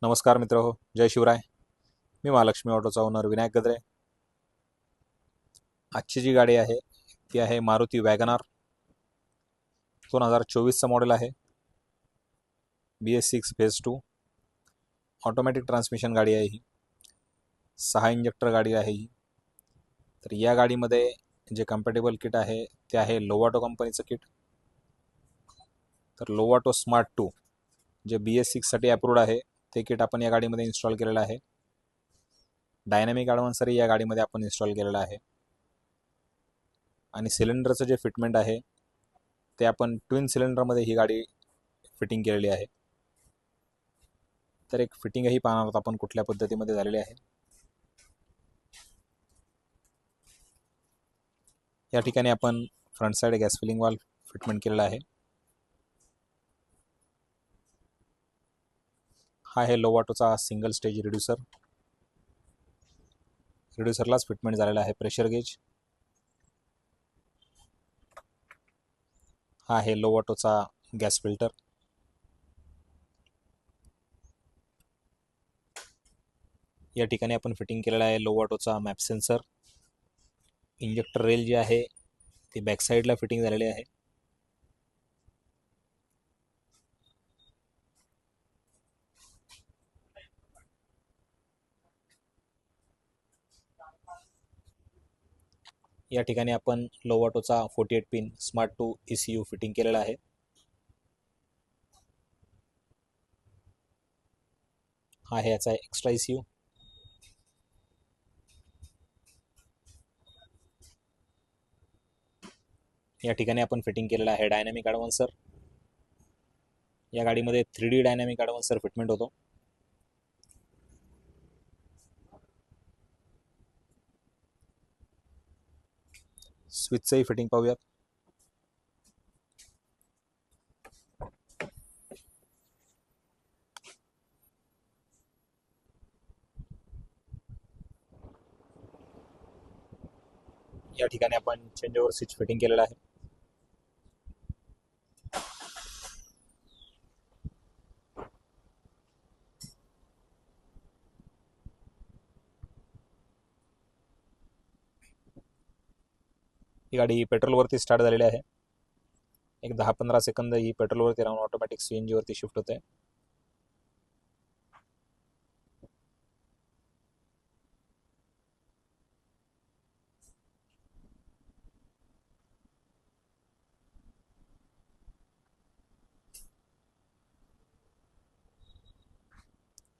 नमस्कार मित्र हो, जय शिवराय. मी महालक्ष्मी ऑटोचा ओनर विनायक गद्रे. आजची जी गाडी आहे ती आहे मारुती वॅगनार. 2024चा मॉडेल आहे. BS6 फेज 2 ऑटोमॅटिक ट्रान्समिशन गाडी आहे ही. 6 इंजेक्टर गाडी आहे ही. तर या गाडीमध्ये जे कम्पॅटेबल किट आहे ते आहे लोवाटो कंपनीचं किट. तर लोवाटो स्मार्ट 2 जे BS6साठी अप्रूव्ड आहे ते किट आपण या गाडीमध्ये इन्स्टॉल केलेलं आहे. डायनॅमिक ॲडव्हान्सरही या गाडीमध्ये आपण इन्स्टॉल केलेलं आहे. आणि सिलेंडरचं जे फिटमेंट आहे ते आपण ट्विन सिलेंडरमध्ये ही गाडी फिटिंग केलेली आहे. तर एक फिटिंगही पाहणार आहोत आपण कुठल्या पद्धतीमध्ये झालेली आहे. या ठिकाणी आपण front side gas filling valve fitment केलेला आहे. हा आहे लोवाटोचा सिंगल स्टेज रिड्युसर. रिड्युसरलाच फिटमेंट झालेला आहे प्रेशर गेज. हा आहे लोवाटोचा गॅस फिल्टर. या ठिकाणी आपण फिटिंग केलेला आहे लोवाटोचा मॅप सेन्सर. इंजेक्टर रेल जी आहे ती बॅक साईडला फिटिंग झालेली आहे. या ठिकाणी आपण लोवाटोचा 48 पिन स्मार्ट 2 ECU फिटिंग केलेला आहे. हा आहे याचा एक्स्ट्रा ECU. या ठिकाणी आपण फिटिंग केलेला आहे डायनॅमिक ॲडव्हान्सर. या गाडीमध्ये 3D डायनॅमिक ॲडव्हान्सर फिटमेंट होतो. स्विचचंही फिटिंग पाहूयात. या ठिकाणी आपण चेंज ओव्हर स्विच फिटिंग केलेला आहे. ही गाडी पेट्रोलवरती स्टार्ट झालेली आहे. एक 10-15 सेकंद ही पेट्रोलवरती राहून ऑटोमॅटिक CNG वरती शिफ्ट होते.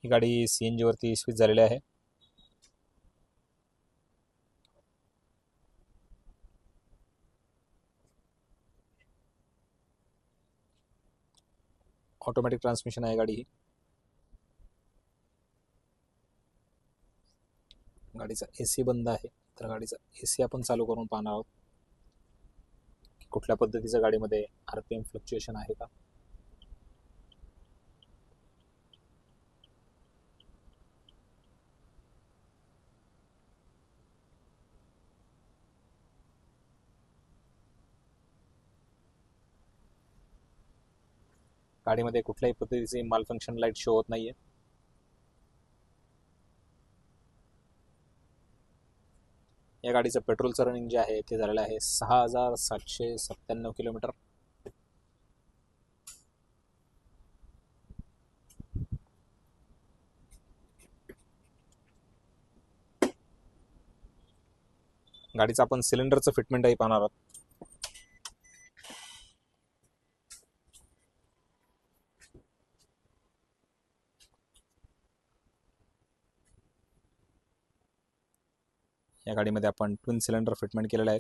ही गाडी CNG वरती स्विच झालेली आहे. ऑटोमॅटिक ट्रान्समिशन आहे गाडी ही. गाडीचा AC बंद आहे. तर गाडीचा AC आपण चालू करून पाहणार आहोत कुठल्या पद्धतीचं गाडीमध्ये RPM फ्लक्च्युएशन आहे का. गाडीमध्ये कुठल्याही पद्धतीचे माल फंक्शन लाईट शो होत नाहीये. या गाडीचं पेट्रोलचं रनिंग जे आहे ते झालेलं आहे 6,797 किलोमीटर. गाडीचं आपण सिलेंडरचं फिटमेंटही पाहणार आहोत. या गाडीमध्ये आपण ट्विन सिलेंडर फिटमेंट केलेलं आहे.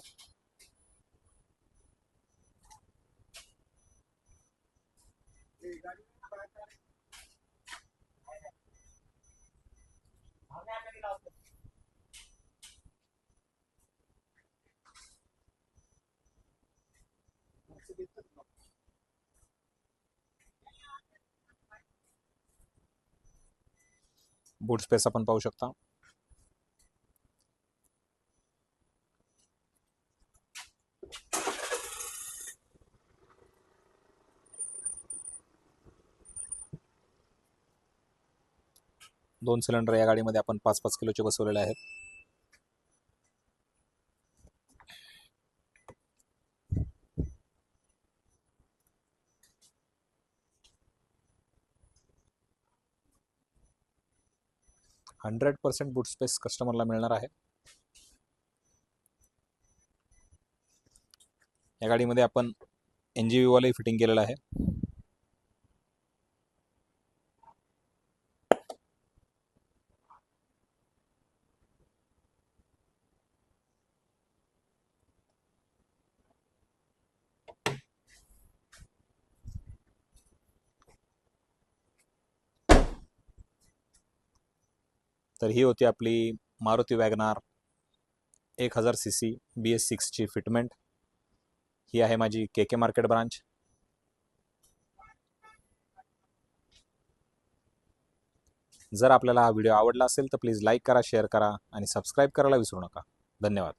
बूट स्पेस आपण पाहू शकता. 2 सिलेंडर या गाडीमध्ये आपण 5-5 किलोचे बसवलेले आहेत. हंड्रेड 100% बूट स्पेस कस्टमरला मिळणार आहे. या गाडीमध्ये आपण NGV वाले फिटिंग केलेलं आहे. तर ही होती आपली मारुती वॅगनार 1000 cc BS6 ची फिटमेंट. ही आहे माझी KK मार्केट ब्रांच. जर आपल्याला हा व्हिडिओ आवडला असेल तर प्लीज लाईक करा, शेअर करा आणि सबस्क्राईब करायला विसरू नका. धन्यवाद.